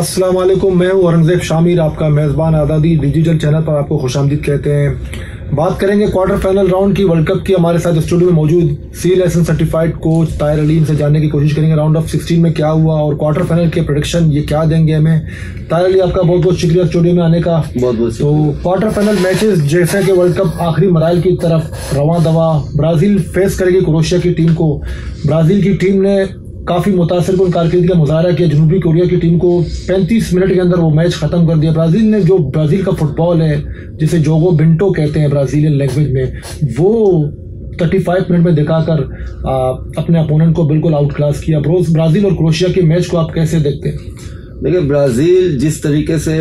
अस्सलाम वालेकुम, मैं हूं औरंगजेब शामिर, आपका मेज़बान आज़ादी डिजिटल चैनल पर आपको खुशामदीद कहते हैं। बात करेंगे क्वार्टर फाइनल राउंड की वर्ल्ड कप की। हमारे साथ स्टूडियो में मौजूद C licence certified coach Tahir Aleem से जानने की कोशिश करेंगे राउंड ऑफ 16 में क्या हुआ और क्वार्टर फाइनल के प्रेडिक्शन ये क्या देंगे हमें। ताहिर अली, आपका बहुत बहुत शुक्रिया स्टूडियो में आने का। बहुत बहुत। तो क्वार्टर फाइनल मैचेस जैसे कि वर्ल्ड कप आखिरी मराइल की तरफ रवां दवा, ब्राजील फेस करेगी क्रोएशिया की टीम को। ब्राजील की टीम ने काफी मुतासिरकुन कारकर्दगी का मुजाहरा किया, जनूबी कोरिया की टीम को 35 मिनट के अंदर वो मैच खत्म कर दिया। ब्राजील ने जो ब्राजील का फुटबॉल है जिसे जोगो बिंटो कहते हैं ब्राजीलियन लैंग्वेज में, वो 35 मिनट में दिखाकर अपने अपोनेंट को बिल्कुल आउट क्लास किया। ब्राजील और क्रोएशिया के मैच को आप कैसे देखते हैं? देखिए, ब्राजील जिस तरीके से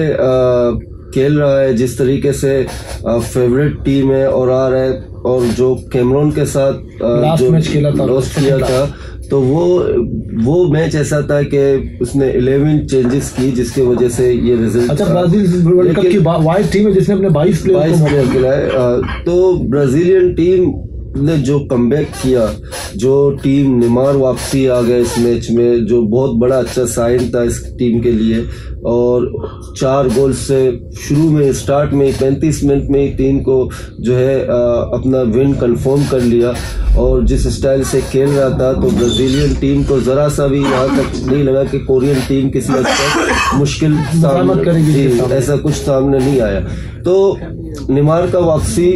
खेल रहा है, जिस तरीके से फेवरेट टीम है और आ रहा है, और जो कैमरून के साथ लास्ट मैच खेला था, लॉस किया था, तो वो मैच ऐसा था कि उसने 11 चेंजेस की जिसकी वजह से ये रिजल्ट। अच्छा, ब्राजील वर्ल्ड कप की वाइड टीम है जिसने अपने 22 प्लेयर खिलाए। तो ब्राजीलियन टीम ने जो कमबैक किया, जो टीम नेमार वापसी आ गए इस मैच में, जो बहुत बड़ा अच्छा साइन था इस टीम के लिए, और 4 गोल से शुरू में स्टार्ट में 35 मिनट में ही टीम को जो है अपना विन कंफर्म कर लिया। और जिस स्टाइल से खेल रहा था, तो ब्राजीलियन टीम को जरा सा भी यहाँ तक नहीं लगा कि कोरियन टीम किसी हद तक मुश्किल सामना करेगी, ऐसा कुछ सामने नहीं आया। तो नेमार का वापसी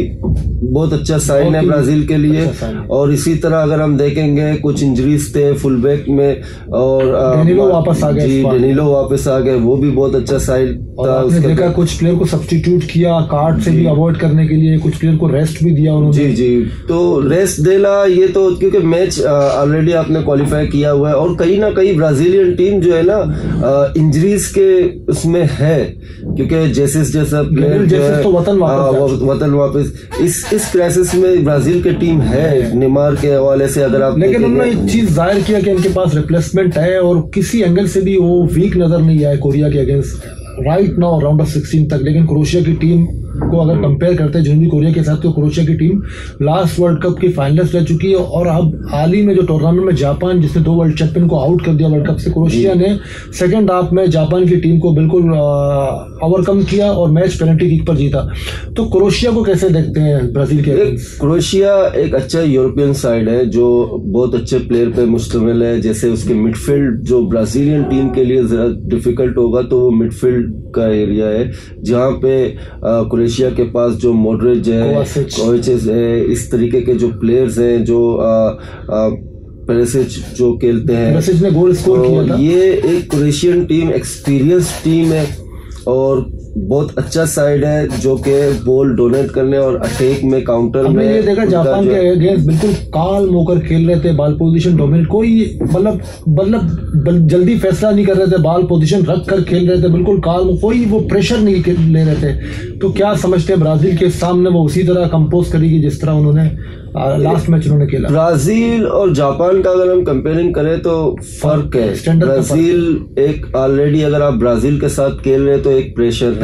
बहुत अच्छा साइन है ब्राजील के लिए। और इसी तरह अगर हम देखेंगे, कुछ इंजरीज थे फुलबैक में, और डेनिलो वापस आ गए। डेनिलो वापस आ गए, वो भी बहुत अच्छा साइन था। उसने देखा कुछ प्लेयर को सब्स्टिट्यूट किया कार्ड से भी अवॉइड करने के लिए, कुछ प्लेयर को रेस्ट भी दिया उन्होंने। जी। तो रेस्ट देला ये तो क्योंकि मैच ऑलरेडी आपने क्वालिफाई किया हुआ है, और कहीं ना कहीं ब्राजीलियन टीम जो है ना इंजरीज के उसमें है, क्योंकि जैसा प्लेयर जो है तो वतन वापस इस क्राइसिस में ब्राजील की टीम है नेमार के हवाले से। अगर आप लेकिन उन्होंने एक चीज जाहिर किया कि इनके पास रिप्लेसमेंट है और किसी एंगल से भी वो वीक नजर नहीं आए कोरिया के against right now round of 16 तक। लेकिन क्रोएशिया की टीम को अगर कंपेयर करते हैं जनूबी कोरिया के साथ, तो क्रोएशिया की टीम लास्ट वर्ल्ड कप की फाइनलिस्ट रह चुकी है। और अब हाल ही में जो टूर्नामेंट में जापान, जिसने 2 वर्ल्ड चैंपियन को आउट कर दिया वर्ल्ड कप से, क्रोएशिया ने सेकंड हाफ में जापान की टीम को बिल्कुल ओवरकम किया और मैच पेनल्टी किक पर जीता। तो क्रोएशिया को कैसे देखते हैं ब्राजील के? क्रोएशिया एक अच्छा यूरोपियन साइड है जो बहुत अच्छे प्लेयर पे मुश्तमिल है। जैसे उसके मिडफील्ड जो ब्राजीलियन टीम के लिए जरा डिफिकल्ट होगा, तो वो मिडफील्ड का एरिया है, जहाँ पे क्रोएशिया के पास जो मॉड्रिच है, कोवाचिच है, इस तरीके के जो प्लेयर्स हैं, जो पेरिसिच जो खेलते हैं, पेरिसिच ने गोल स्कोर किया था। ये एक क्रोएशियन टीम एक्सपीरियंस टीम है और बहुत अच्छा साइड है जो कि बॉल डोनेट करने और अटैक में, काउंटर में। ये देखा जापान के अगेंस्ट बिल्कुल काल्म होकर खेल रहे थे, बॉल पोजीशन डोमिनेट, कोई मतलब जल्दी फैसला नहीं कर रहे थे, बॉल पोजीशन रख कर खेल रहे थे, बिल्कुल काल्म, कोई वो प्रेशर नहीं ले रहे थे। तो क्या समझते हैं ब्राजील के सामने वो उसी तरह कंपोज करेगी जिस तरह उन्होंने लास्ट मैच उन्होंने खेला? ब्राजील और जापान का अगर हम कंपेयरिंग करें तो फर्क है। ब्राजील एक ऑलरेडी, अगर आप ब्राजील के साथ खेल रहे हैं तो एक प्रेशर है,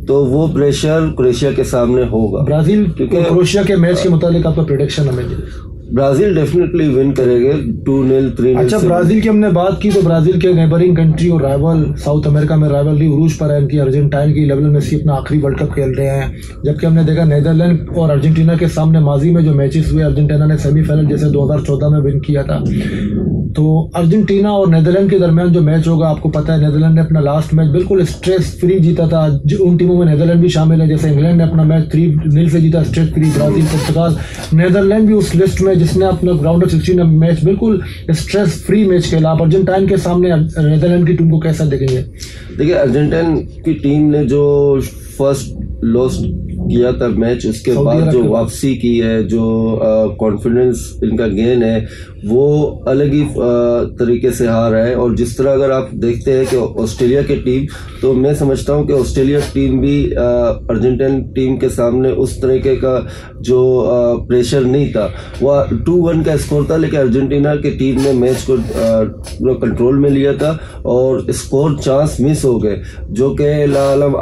तो वो प्रेशर क्रोएशिया के सामने होगा। ब्राजील क्रोएशिया के मैच के मुताबिक आपका प्रेडिक्शन हमें? ब्राजील डेफिनेटली विन करेंगे 2-0, 3-0। अच्छा, ब्राजील की हमने बात की तो ब्राजील के नेबरिंग कंट्री और राइवल साउथ अमेरिका में राइवलरी उरूज पर है इनकी। अर्जेंटाइन की लेवल मेसी अपना आखिरी वर्ल्ड कप खेल रहे हैं, जबकि हमने देखा नेदरलैंड और अर्जेंटीना के सामने माजी में जो मैचेस हुए, अर्जेंटीना ने सेमीफाइनल जैसे 2014 में विन किया था। तो अर्जेंटीना और नेदरलैंड के दरमियान जो मैच होगा, आपको पता है नेदरलैंड ने अपना लास्ट मैच बिल्कुल स्ट्रेस फ्री जीता था। उन टीमों में नेदरलैंड भी शामिल है, जैसे इंग्लैंड ने अपना मैच 3-0 से जीता स्ट्रेस फ्री। ब्राजील, पुर्तगाल, नेदरलैंड भी उस लिस्ट में जिसने अपना राउंड ऑफ 16 मैच बिल्कुल स्ट्रेस फ्री मैच खेला। आप अर्जेंटाइन के सामने नेदरलैंड की टीम को कैसा देखेंगे? देखिए, अर्जेंटाइन की टीम ने जो फर्स्ट लॉस किया था मैच, उसके बाद जो वापसी की है, जो कॉन्फिडेंस इनका गेन है, वो अलग ही तरीके से हार है। और जिस तरह अगर आप देखते हैं कि ऑस्ट्रेलिया की टीम, तो मैं समझता हूं कि ऑस्ट्रेलिया टीम भी अर्जेंटीना टीम के सामने उस तरीके का जो प्रेशर नहीं था। वह 2-1 का स्कोर था, लेकिन अर्जेंटीना की टीम ने मैच को पूरा कंट्रोल में लिया था और स्कोर चांस मिस हो गए, जो कि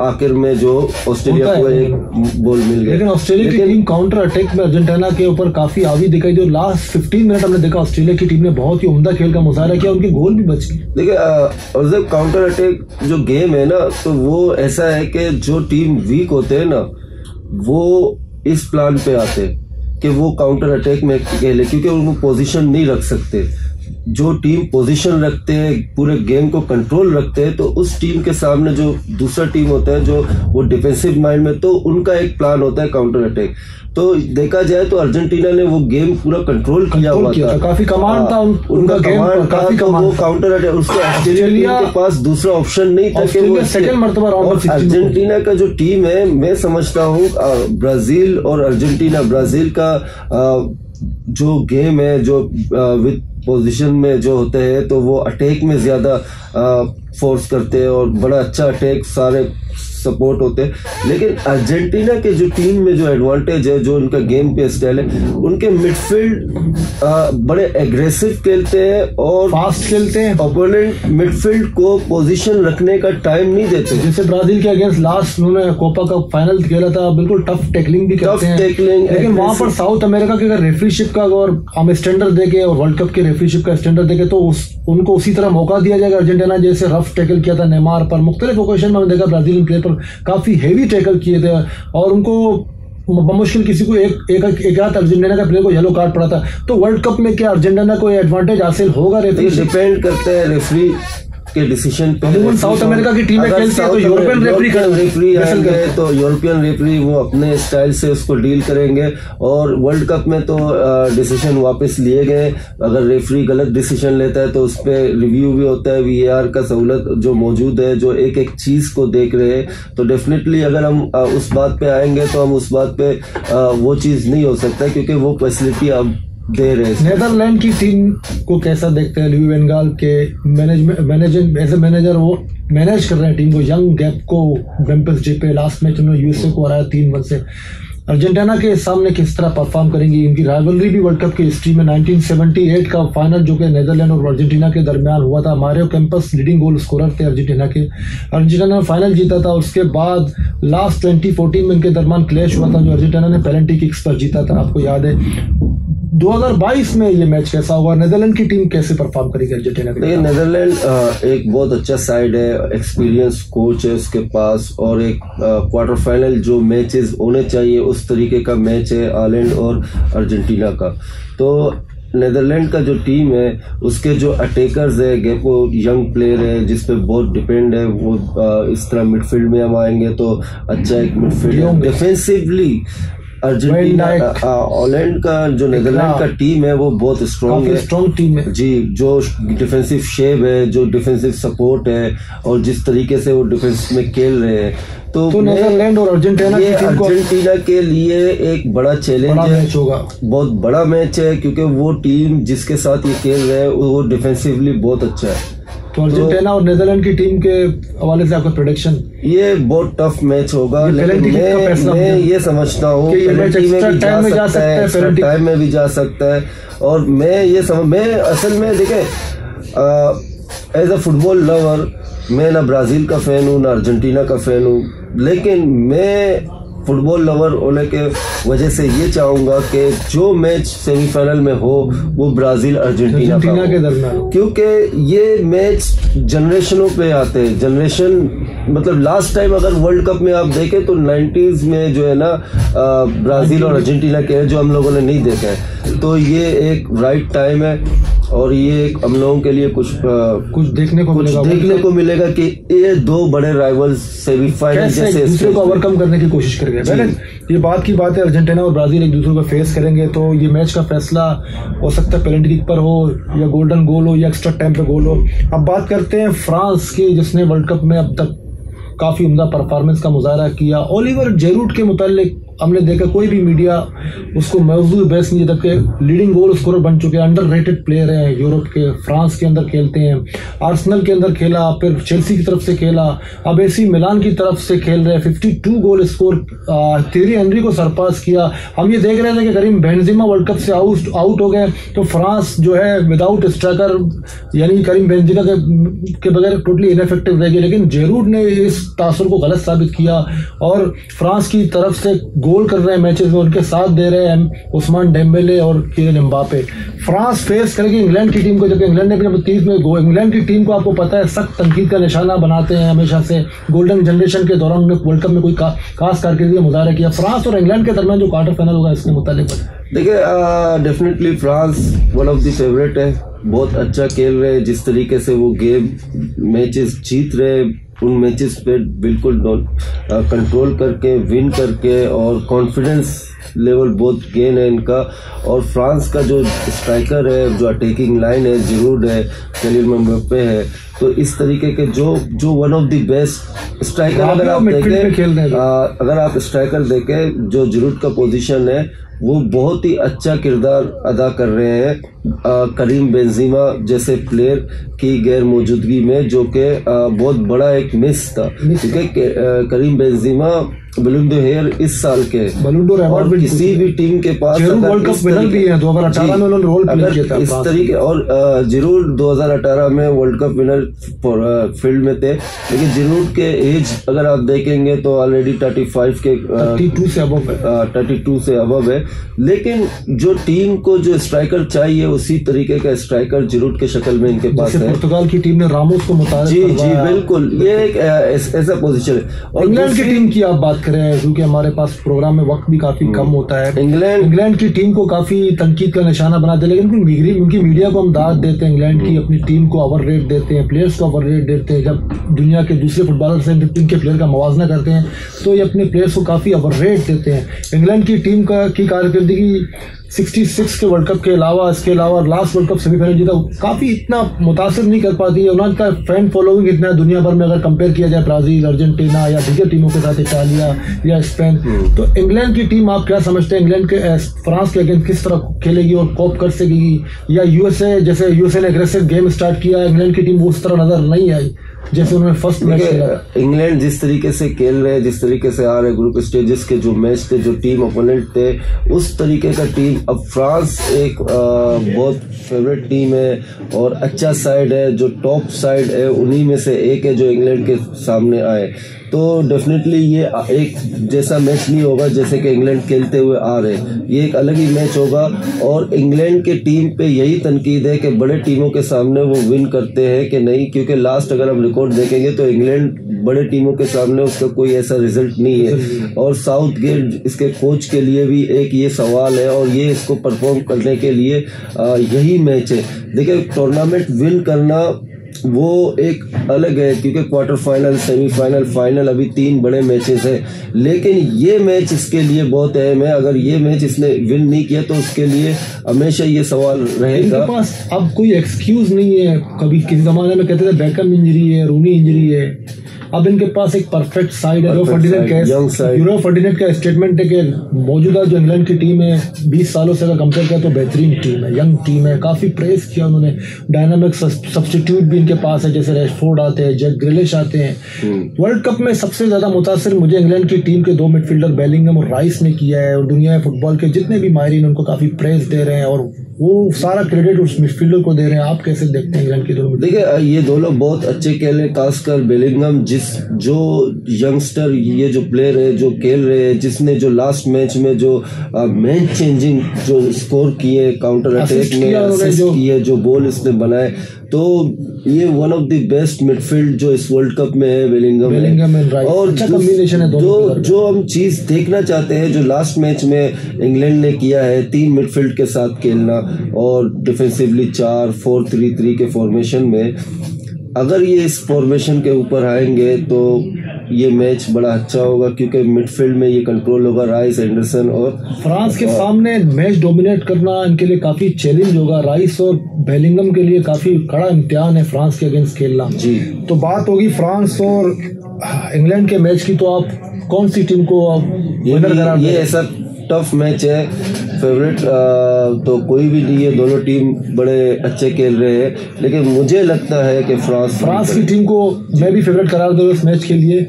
आखिर में जो ऑस्ट्रेलिया को एक बॉल मिल गया। लेकिन ऑस्ट्रेलिया की टीम काउंटर अटैक में अर्जेंटीना के ऊपर काफी हावी दिखाई दी। लास्ट 15 मिनट हमने देखा ऑस्ट्रेलिया की टीम ने बहुत ही उम्दा खेल का मुजाहरा किया, उनके गोल भी बच गए। देखिए और जब काउंटर अटैक जो गेम है ना, तो वो ऐसा है कि जो टीम वीक होते हैं ना, वो इस प्लान पे आते कि वो काउंटर अटैक में खेले, क्योंकि वो पोजीशन नहीं रख सकते। जो टीम पोजीशन रखते हैं, पूरे गेम को कंट्रोल रखते हैं, तो उस टीम के सामने जो दूसरा टीम होता है, जो वो डिफेंसिव माइंड में, तो उनका एक प्लान होता है काउंटर अटैक। तो देखा जाए तो अर्जेंटीना ने वो गेम पूरा कंट्रोल किया हुआ था, काफी कमांड था उनका कमांड था, तो वो काउंटर अटैक, उसके ऑस्ट्रेलिया के पास दूसरा ऑप्शन नहीं था कि वो सेकंड मर्तबा राउंड। अर्जेंटीना का जो टीम है, मैं समझता हूँ ब्राजील और अर्जेंटीना, ब्राजील का जो गेम है, जो विद पोजीशन में जो होते हैं, तो वो अटैक में ज्यादा फोर्स करते हैं और बड़ा अच्छा अटैक सारे सपोर्ट होते हैं। लेकिन अर्जेंटीना के जो टीम में जो एडवांटेज है, जो उनका गेम पे स्टाइल है, उनके मिडफील्ड बड़े एग्रेसिव खेलते हैं और फास्ट खेलते हैं। ओपोनेंट मिडफील्ड को पोजीशन रखने का टाइम नहीं देते। जैसे ब्राजील के अगेंस्ट लास्ट उन्होंने कोपा कप फाइनल खेला था, बिल्कुल टफ टैकलिंग भी करते हैं। लेकिन वहां पर साउथ अमेरिका के अगर रेफरीशिप का और हम स्टैंडर्ड देखे और वर्ल्ड कप के रेफरीशिप का स्टैंडर्ड देखे, तो उनको उसी तरह मौका दिया जाएगा। अर्जेंटीना जैसे रफ टैकल किया था नेमार पर, मुख्तलिफ ओकेजन में हमने देखा ब्राजीलियन प्लेयर पर काफी हेवी टैकल किए थे और उनको मुश्किल किसी को एक रात अर्जेंटीना का प्लेयर को येलो कार्ड पड़ा था। तो वर्ल्ड कप में क्या अर्जेंटीना को एडवांटेज हासिल होगा? रेफरी डिपेंड करता है रेफरी के डिसीजन पे। साउथ अमेरिका की टीमें खेलती है तो यूरोपियन रेफरी आएंगे, तो यूरोपियन रेफरी वो अपने स्टाइल से उसको डील करेंगे। और वर्ल्ड कप में तो डिसीजन वापस लिए गए। अगर रेफरी गलत डिसीजन लेता है तो उस पर रिव्यू भी होता है, VAR का सहूलत जो मौजूद है, जो एक एक चीज को देख रहे हैं। तो डेफिनेटली अगर हम उस बात पे आएंगे तो हम उस बात पे वो चीज नहीं हो सकता, क्योंकि वो फैसिलिटी अब दे रहे हैं। नेदरलैंड की टीम को कैसा देखते हैं? लुई वैन गाल के मैनेजर वो मैनेज कर रहे हैं टीम को। यंग गैप को मेम्फिस जीपे, लास्ट मैच उन्होंने USA को हराया 3-1 से। अर्जेंटीना के सामने किस तरह परफॉर्म करेंगी? इनकी राइवलरी भी वर्ल्ड कप की हिस्ट्री में 1978 का फाइनल जो कि नेदरलैंड और अर्जेंटीना के दरमियान हुआ था। Mario campus leading goal scorer थे अर्जेंटीना के। अर्जेंटीना ने फाइनल जीता था। उसके बाद लास्ट 2014 में इनके दरमियान क्लैश हुआ था, जो अर्जेंटीना ने पेनल्टी किक्स पर जीता था, आपको याद है। 2022 में ये मैच कैसा होगा? नेदरलैंड की टीम कैसे परफॉर्म करेगी अर्जेंटीना के? नेदरलैंड एक बहुत अच्छा साइड है, एक्सपीरियंस कोच है उसके पास, और एक क्वार्टर फाइनल जो मैचेस होने चाहिए उस तरीके का मैच है हालैंड और अर्जेंटीना का। तो नेदरलैंड का जो टीम है, उसके जो अटैकर्स है, गेको यंग प्लेयर है जिस पे बहुत डिपेंड है वो। इस तरह मिडफील्ड में हम आएंगे तो अच्छा एक मिडफील्ड, डिफेंसिवली अर्जेंटीना हॉलैंड का जो नेदरलैंड का टीम है वो बहुत स्ट्रॉन्ग है, स्ट्रॉन्ग टीम है जी। जो डिफेंसिव शेप है, जो डिफेंसिव सपोर्ट है, और जिस तरीके से वो डिफेंस में खेल रहे हैं, तो नेदरलैंड और अर्जेंटीना ये अर्जेंटीना के लिए एक बड़ा चैलेंज है, बहुत बड़ा मैच है, क्योंकि वो टीम जिसके साथ ये खेल रहे हैं वो डिफेंसिवली बहुत अच्छा है। तो अर्जेंटीना और नेदरलैंड की टीम के हवाले से आपका प्रेडिक्शन? ये बहुत टफ मैच होगा, लेकिन मैं ये समझता हूँ टाइम में भी जा सकता है। और मैं असल में देखें, एज अ फुटबॉल लवर, मैं ना ब्राजील का फैन हूँ ना अर्जेंटीना का फैन हूँ, लेकिन मैं फुटबॉल लवर होने के वजह से ये चाहूंगा कि जो मैच सेमीफाइनल में हो वो ब्राजील अर्जेंटीना के दरमियान, क्योंकि ये मैच जनरेशनों पे आते हैं। जनरेशन मतलब लास्ट टाइम अगर वर्ल्ड कप में आप देखें तो 90s में जो है ना ब्राजील और अर्जेंटीना के जो हम लोगों ने नहीं देखा है, तो ये एक राइट टाइम है और ये हम लोगों के लिए कुछ देखने को मिलेगा कि ये दो बड़े राइवल्स सेमीफाइनल जैसे दूसरे को ओवरकम करने की कोशिश करेंगे। ये बात की बात है, अर्जेंटीना और ब्राजील एक दूसरे को फेस करेंगे, तो ये मैच का फैसला हो सकता है पेनल्टी किक पर हो, या गोल्डन गोल हो, या एक्स्ट्रा टाइम पे गोल हो। अब बात करते हैं फ्रांस की, जिसने वर्ल्ड कप में अब तक काफी उम्दा परफॉर्मेंस का मुजाहरा किया। ओलिवर जेरूड के मुतालिक हमने देखा कोई भी मीडिया उसको मौजूद बेस नहीं, जबकि लीडिंग गोल स्कोरर बन चुके हैं, अंडररेटेड प्लेयर हैं, यूरोप के फ्रांस के अंदर खेलते हैं, आर्सेनल के अंदर खेला, फिर चेल्सी की तरफ से खेला, अब एसी मिलान की तरफ से खेल रहे हैं, 52 गोल स्कोर, थीरी हेनरी को सरपास किया। हम ये देख रहे थे कि करीम बेंजेमा वर्ल्ड कप से आउट हो गए, तो फ्रांस जो है विदाउट स्ट्राइकर यानी करीम बेंजेमा के बगैर टोटली इनफेक्टिव रह गई, लेकिन जेरूड ने इस तासुर को गलत साबित किया और फ्रांस की तरफ से गोल कर रहे हैं मैचेस में, उनके साथ दे रहे हैं उस्मान डेम्बेले और किलियन एम्बापे। फ्रांस फेस करेगी इंग्लैंड की टीम को, जबकि इंग्लैंड ने अपने 30 में इंग्लैंड की टीम को आपको पता है सख्त तनकीद का निशाना बनाते हैं हमेशा से। गोल्डन जनरेशन के दौरान उन्होंने वर्ल्ड कप में कोई खास कारकिर्दी का मुजाहरा किया। फ्रांस और इंग्लैंड के दरमियान जो क्वार्टर फाइनल होगा इसके मुतालिक देखिए, definitely France one of the favourite है, बहुत अच्छा खेल रहे हैं, जिस तरीके से वो गेम मैचेस जीत रहे उन मैचेस पे बिल्कुल कंट्रोल करके विन करके, और कॉन्फिडेंस लेवल बहुत गेन है इनका। और फ्रांस का जो स्ट्राइकर है, जो अटैकिंग लाइन है, जिरूड है, किलियन एम्बापे है, तो इस तरीके के जो one of the best striker अगर आप स्ट्राइकर देखें, जो जिरूड का पोजीशन है वो बहुत ही अच्छा किरदार अदा कर रहे हैं करीम बेंजेमा जैसे प्लेयर की गैर मौजूदगी में, जो कि बहुत बड़ा एक मिस था, क्योंकि करीम बेंजेमा बलून डोर इस साल के और किसी भी टीम के पास वर्ल्ड कप विनर भी है 2018 में, उन्होंने रोल प्ले किया था इस तरीके, और जिरूड 2018 में वर्ल्ड कप विनर फील्ड में थे, लेकिन जिरूड के एज अगर आप देखेंगे तो ऑलरेडी 35 के 32 से अबव है, लेकिन जो टीम को जो स्ट्राइकर चाहिए उसी तरीके का स्ट्राइकर जिरूड के शक्ल में इनके पास है। पुर्तगाल की टीम ने रामोस को जी बिल्कुल, ये एक ऐसा पोजीशन है। और इंग्लैंड की टीम की आप बात करें, क्योंकि हमारे पास प्रोग्राम में वक्त भी काफी कम होता है, इंग्लैंड की टीम को काफी तनकीद का निशाना बनाते हैं, लेकिन उनकी मीडिया को हम दाद देते हैं, इंग्लैंड की अपनी टीम को ओवर रेट देते हैं, प्लेयर्स को ओवर रेट देते हैं। जब दुनिया के दूसरे फुटबॉलर से इनके प्लेयर का मुवाजना करते हैं तो ये अपने प्लेयर्स को काफी ओवर रेट देते हैं। इंग्लैंड की टीम की कारकर्दगी 66 के वर्ल्ड कप के अलावा, इसके अलावा लास्ट वर्ल्ड कप सेमीफाइनल जीता, काफी इतना मुतासिर नहीं कर पाती है। उनका फैन फॉलोइंग इतना है दुनिया भर में, अगर कंपेयर किया जाए ब्राजील, अर्जेंटीना या दीगर टीमों के साथ, इटालिया या स्पेन। तो इंग्लैंड की टीम आप क्या समझते हैं, इंग्लैंड के फ्रांस के अगेंस्ट किस तरह खेलेगी और कोप कर सकेगी, या यूएसए जैसे यूएसए ने एग्रेसिव गेम स्टार्ट किया, इंग्लैंड की टीम उस तरह नजर नहीं आई जैसे उन्होंने फर्स्ट मैच खेला? इंग्लैंड जिस तरीके से खेल रहे हैं, जिस तरीके से आ रहे ग्रुप स्टेजेस के जो मैच थे, जो टीम ओपोनेंट थे, उस तरीके का टीम, अब फ्रांस एक बहुत फेवरेट टीम है और अच्छा साइड है, जो टॉप साइड है उन्हीं में से एक है जो इंग्लैंड के सामने आए, तो डेफिनेटली ये एक जैसा मैच नहीं होगा जैसे कि इंग्लैंड खेलते हुए आ रहे, ये एक अलग ही मैच होगा। और इंग्लैंड के टीम पे यही तनकीद है कि बड़े टीमों के सामने वो विन करते हैं कि नहीं, क्योंकि लास्ट अगर हम रिकॉर्ड देखेंगे तो इंग्लैंड बड़े टीमों के सामने उसका कोई ऐसा रिजल्ट नहीं है। और साउथगेट इसके कोच के लिए भी एक ये सवाल है, और ये इसको परफॉर्म करने के लिए यही मैच है। देखिए, टूर्नामेंट विन करना वो एक अलग है, क्योंकि क्वार्टर फाइनल, सेमीफाइनल, फाइनल अभी 3 बड़े मैचेस हैं, लेकिन ये मैच इसके लिए बहुत अहम है। अगर ये मैच इसने विन नहीं किया तो उसके लिए हमेशा ये सवाल रहेगा। इनके पास अब कोई एक्सक्यूज नहीं है। कभी किसी जमाने में कहते थे बैकम इंजरी है, रूनी इंजरी है, अब इनके पास एक परफेक्ट साइड है। यूरो फर्डिनेट का स्टेटमेंट है कि मौजूदा जो इंग्लैंड की टीम है 20 सालों से अगर कंपेयर करें तो बेहतरीन टीम है, यंग टीम है, काफी प्रेस किया उन्होंने। डायनामिक सब्स्टिट्यूट भी इनके पास है, जैसे रैशफोर्ड आते हैं, जैक ग्रिलिश आते हैं। वर्ल्ड कप में सबसे ज्यादा मुतासिर मुझे इंग्लैंड की टीम के 2 मिडफील्डर बेलिंगम और राइस ने किया है, और दुनिया में फुटबॉल के जितने भी माहिरीन उनको काफी प्रेस दे रहे हैं और वो सारा क्रेडिट उस मिडफील्डर को दे रहे हैं। आप कैसे देखते हैं इंग्लैंड की दोनों? देखिए, ये दोनों बहुत अच्छे खेले, खासकर बेलिंगम जो यंगस्टर, ये जो प्लेयर है जो खेल रहे हैं, जिसने जो लास्ट मैच में जो मैच चेंजिंग जो स्कोर किए, काउंटर अटैक में असिस्ट किए, जो बॉल इसने बनाए, तो ये one of the best midfield जो इस वर्ल्ड कप में है बेलिंगम है। और अच्छा कॉम्बिनेशन है जो हम चीज देखना चाहते हैं, जो लास्ट मैच में इंग्लैंड ने किया है 3 मिडफील्ड के साथ खेलना और डिफेंसिवली 4-4-3-3 के फॉर्मेशन में, अगर ये इस फॉर्मेशन के ऊपर आएंगे तो ये मैच बड़ा अच्छा होगा, क्योंकि मिडफील्ड में ये कंट्रोल होगा राइस, एंडरसन और फ्रांस के सामने मैच डोमिनेट करना इनके लिए काफी चैलेंज होगा। राइस और बेलिंगम के लिए काफी कड़ा इम्तिहान है फ्रांस के अगेंस्ट खेलना। जी, तो बात होगी फ्रांस और इंग्लैंड के मैच की, तो आप कौन सी टीम को विनर करार ये ऐसा टफ मैच है। फेवरेट तो कोई भी नहीं है, दोनों टीम बड़े अच्छे खेल रहे हैं, लेकिन मुझे लगता है कि फ्रांस की टीम को मैं भी फेवरेट करार दूं इस मैच के लिए।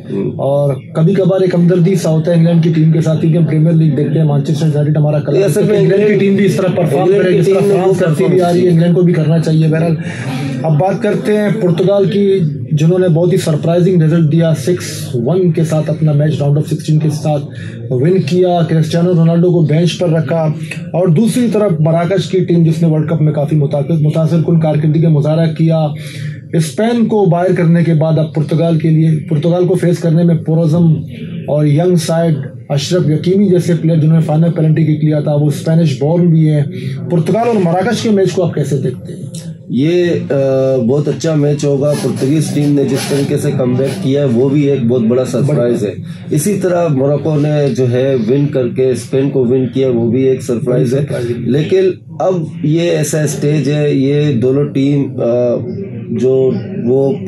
और कभी कभार एक हमदर्दी सा होता है इंग्लैंड की टीम के साथ, क्योंकि हम प्रीमियर लीग देखते हैं, मैनचेस्टर यूनाइटेड हमारा कलर है, तो इंग्लैंड की टीम भी इस तरह परफॉर्म करे जिस तरह फ्रांस करती भी आ रही है, इंग्लैंड को भी करना चाहिए। बहरहाल अब बात करते हैं पुर्तगाल की, जिन्होंने बहुत ही सरप्राइजिंग रिजल्ट दिया, 6-1 के साथ अपना मैच राउंड ऑफ 16 के साथ विन किया, क्रिस्टियानो रोनाल्डो को बेंच पर रखा। और दूसरी तरफ मराकश की टीम, जिसने वर्ल्ड कप में काफ़ी मुतासिरकुन कारकर्दगी का मुजाहरा किया, स्पेन को बाहर करने के बाद अब पुर्तगाल को फेस करने में पोरोजम और यंग साइड अशरफ यकीमी जैसे प्लेयर जिन्होंने फाइनल पेनल्टी किक लिया था, वो स्पेनिश बॉर्न भी है। पुर्तगाल और मराकश के मैच को आप कैसे देखते हैं? ये बहुत अच्छा मैच होगा। पुर्तगीज टीम ने जिस तरीके से कमबैक किया है वो भी एक बहुत बड़ा सरप्राइज है। इसी तरह मोरक्को ने जो है विन करके स्पेन को विन किया, वो भी एक सरप्राइज है। लेकिन अब ये ऐसा स्टेज है, ये दोनों टीम जो वो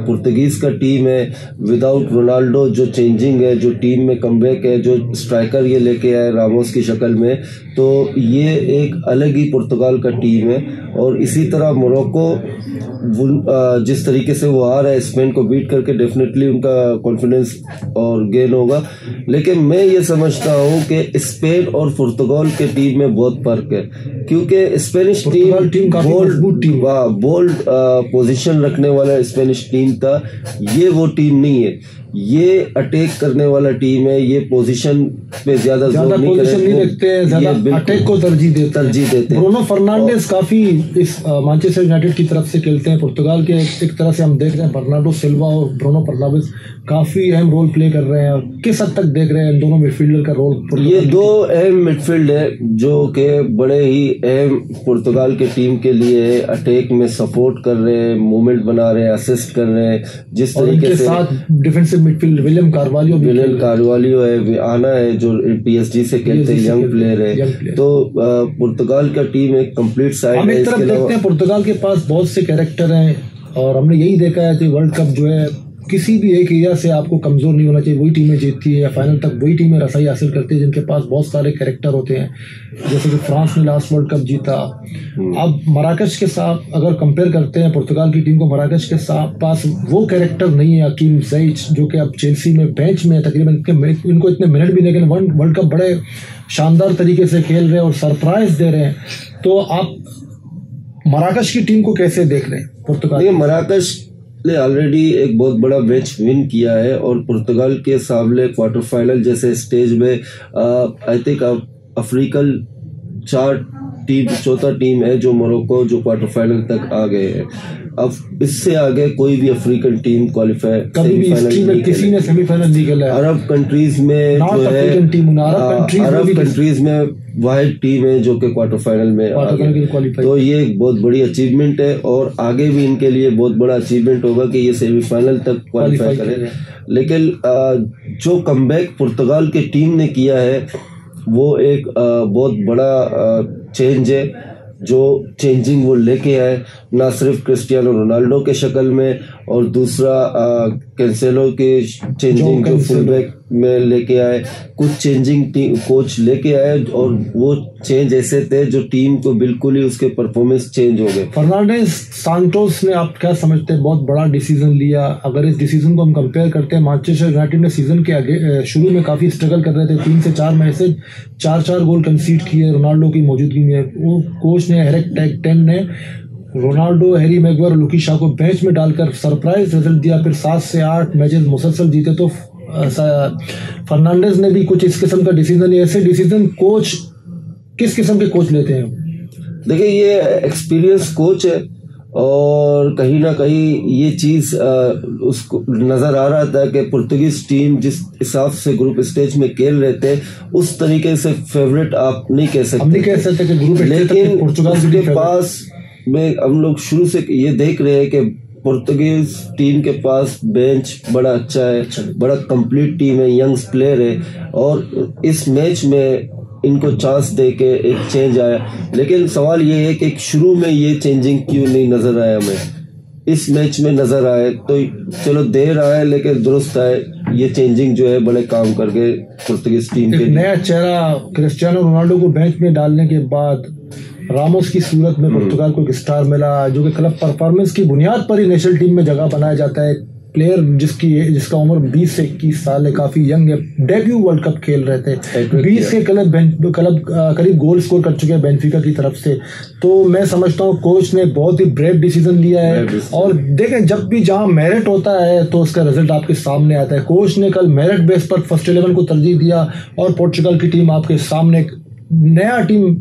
पुर्तगीज का टीम है विदाउट रोनाल्डो, जो चेंजिंग है, जो टीम में कमबैक है, जो स्ट्राइकर ये लेके आए रामोस की शक्ल में, तो ये एक अलग ही पुर्तगाल का टीम है। और इसी तरह मोरक्को जिस तरीके से वो आ रहा है स्पेन को बीट करके, डेफिनेटली उनका कॉन्फिडेंस और गेन होगा। लेकिन मैं ये समझता हूँ कि स्पेन और पुर्तगाल के टीम में बहुत फर्क है, क्योंकि स्पेनिश टीम बोल्ड पोजीशन रखने वाला स्पेनिश टीम था, ये वो टीम नहीं है। ये अटैक करने वाला टीम है, ये पोजीशन पे ज्यादा जोर नहीं रखते हैं, ज्यादा अटैक को तरजीह देते हैं। ब्रूनो फर्नांडिस काफी इस मैनचेस्टर यूनाइटेड की तरफ से खेलते हैं। पुर्तगाल के एक तरह से हम देख रहे हैं बर्नार्डो सिल्वा और ब्रूनो फर्नांडिस काफी अहम रोल प्ले कर रहे हैं। किस हद तक देख रहे हैं इन दोनों मिडफील्डर का रोल? ये दो अहम मिडफील्ड है जो कि बड़े ही अहम पुर्तगाल के टीम के लिए अटैक में सपोर्ट कर रहे हैं, मूवमेंट बना रहे हैं, असिस्ट कर रहे हैं। जिस तरीके से साथ डिफेंसिव मिडफील्ड विलियम कार्वालियो है, आना है जो PSG से खेलते हैं, यंग प्लेयर है। तो पुर्तगाल का टीम एक कंप्लीट साइड है। हम एक तरफ देखते हैं पुर्तगाल के पास बहुत से कैरेक्टर हैं, और हमने यही देखा है कि वर्ल्ड कप जो है किसी भी एक एरिया से आपको कमजोर नहीं होना चाहिए, वही टीमें जीतती है, फाइनल तक वही टीमें रसाई हासिल करती है जिनके पास बहुत सारे कैरेक्टर होते हैं, जैसे कि फ्रांस ने लास्ट वर्ल्ड कप जीता। अब मराकश के साथ अगर कंपेयर करते हैं पुर्तगाल की टीम को, मराकश के साथ पास वो कैरेक्टर नहीं है। हकीम ज़िएच जो कि अब चेल्सी में बेंच में तकरीबन इनको इतने मिनट भी, लेकिन वर्ल्ड कप बड़े शानदार तरीके से खेल रहे हैं और सरप्राइज दे रहे हैं। तो आप मराकश की टीम को कैसे देख रहे हैं? पुर्तगाल मराकश ने ऑलरेडी एक बहुत बड़ा मैच विन किया है, और पुर्तगाल के सामने क्वार्टर फाइनल जैसे स्टेज में आई थिंक अफ्रीकन चौथा टीम है जो मोरक्को जो क्वार्टर फाइनल तक आ गए हैं। अब इससे आगे कोई भी अफ्रीकन टीम क्वालिफाई किसी ने सेमीफाइनल नहीं खेला है। अरब कंट्रीज में जो है अरब कंट्रीज में वाहिद टीम है जो कि क्वार्टर फाइनल में आ गए। तो ये एक बहुत बड़ी अचीवमेंट है, और आगे भी इनके लिए बहुत बड़ा अचीवमेंट होगा कि ये सेमीफाइनल तक क्वालिफाई करें। लेकिन जो कमबैक पुर्तगाल की टीम ने किया है वो एक बहुत बड़ा चेंज है, जो चेंजिंग वो लेके आए, ना सिर्फ क्रिस्टियानो रोनाल्डो के शक्ल में, और दूसरा कैंसेलो के चेंजिंग जो फुलबैक में लेके आए, कुछ चेंजिंग कोच लेके आए, और वो चेंज ऐसे थे जो टीम को बिल्कुल ही उसके परफॉर्मेंस चेंज हो गए। फर्नांडिस सांटोस ने, आप क्या समझते हैं, बहुत बड़ा डिसीजन लिया। अगर इस डिसीजन को हम कंपेयर करते हैं, मैनचेस्टर यूनाइटेड ने सीजन के आगे शुरू में काफी स्ट्रगल कर रहे थे, 3 से 4 मैच से 4 गोल कंसीड किए रोनाल्डो की मौजूदगी में। वो कोच ने एरिक टेन ने रोनाल्डो, हैरी मैगवायर और लुकी शॉ को बेंच में डालकर सरप्राइज रिजल्ट दिया। फिर 7 से 8 मैचेस मुसलसल जीते। तो फर्नांडिस ने भी कुछ इस किस्म का डिसीजन लिया। ऐसे डिसीजन कोच किस किस्म के कोच लेते हैं? देखिए, ये एक्सपीरियंस कोच है, और कहीं ना कहीं ये चीज उसको नजर आ रहा था कि पुर्तगीज टीम जिस हिसाब से ग्रुप स्टेज में खेल रहे थे उस तरीके से फेवरेट आप नहीं कह सकते कि ग्रुप, लेकिन उसके पास में हम लोग शुरू से ये देख रहे हैं कि पुर्तगीज टीम के पास बेंच बड़ा अच्छा है, बड़ा कंप्लीट टीम है, यंग प्लेयर है, और इस मैच में इनको चांस दे के एक चेंज आया। लेकिन सवाल ये है कि शुरू में ये चेंजिंग क्यों नहीं नजर आया हमें, इस मैच में नजर आए तो चलो देर आए लेकिन दुरुस्त आए। ये चेंजिंग जो है बड़े काम करके पुर्तगाल टीम के नया चेहरा क्रिस्टियानो रोनाल्डो को बेंच में डालने के बाद रामोस की सूरत में पुर्तगाल को एक स्टार मिला, जो कि क्लब परफॉर्मेंस की बुनियाद पर ही नेशनल टीम में जगह बनाया जाता है। प्लेयर जिसका उम्र 20 से 21 साल है, काफी यंग है, डेब्यू वर्ल्ड कप खेल रहे थे, 20 के क्लब करीब गोल स्कोर कर चुके हैं बेंफिका की तरफ से। तो मैं समझता हूँ कोच ने बहुत ही ब्रेव डिसीजन लिया है। और देखें, जब भी जहाँ मेरिट होता है तो उसका रिजल्ट आपके सामने आता है। कोच ने कल मेरिट बेस पर फर्स्ट 11 को तरजीह दिया और पोर्चुगल की टीम आपके सामने नया टीम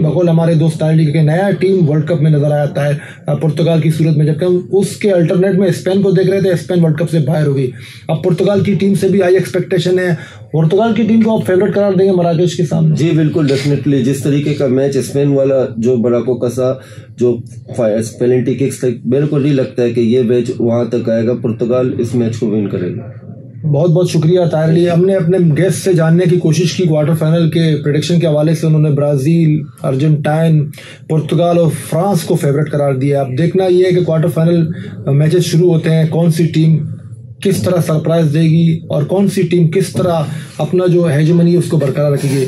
बकौल हमारे दोस्त के नया टीम वर्ल्ड कप में नजर आता है पुर्तगाल की सूरत में। जबकि हम उसके अल्टरनेट में स्पेन को देख रहे थे, स्पेन वर्ल्ड कप से बाहर हो गई। अब पुर्तगाल की टीम से भी हाई एक्सपेक्टेशन है। पुर्तगाल की टीम को आप फेवरेट करार देंगे मराकेश के सामने? जी बिल्कुल, डेफिनेटली। जिस तरीके का मैच स्पेन वाला जो बड़ाको कसा, जो पेनल्टी किक्स तक, मेरे को नहीं लगता है कि ये मैच वहां तक आएगा। पुर्तगाल इस मैच को विन करेगा। बहुत बहुत शुक्रिया ताहिर अली। हमने अपने गेस्ट से जानने की कोशिश की क्वार्टर फाइनल के प्रेडिक्शन के हवाले से। उन्होंने ब्राजील, अर्जेंटाइन, पुर्तगाल और फ्रांस को फेवरेट करार दिया। अब देखना यह है कि क्वार्टर फाइनल मैचेस शुरू होते हैं, कौन सी टीम किस तरह सरप्राइज देगी और कौन सी टीम किस तरह अपना जो हेजेमनी उसको बरकरार रखेगी।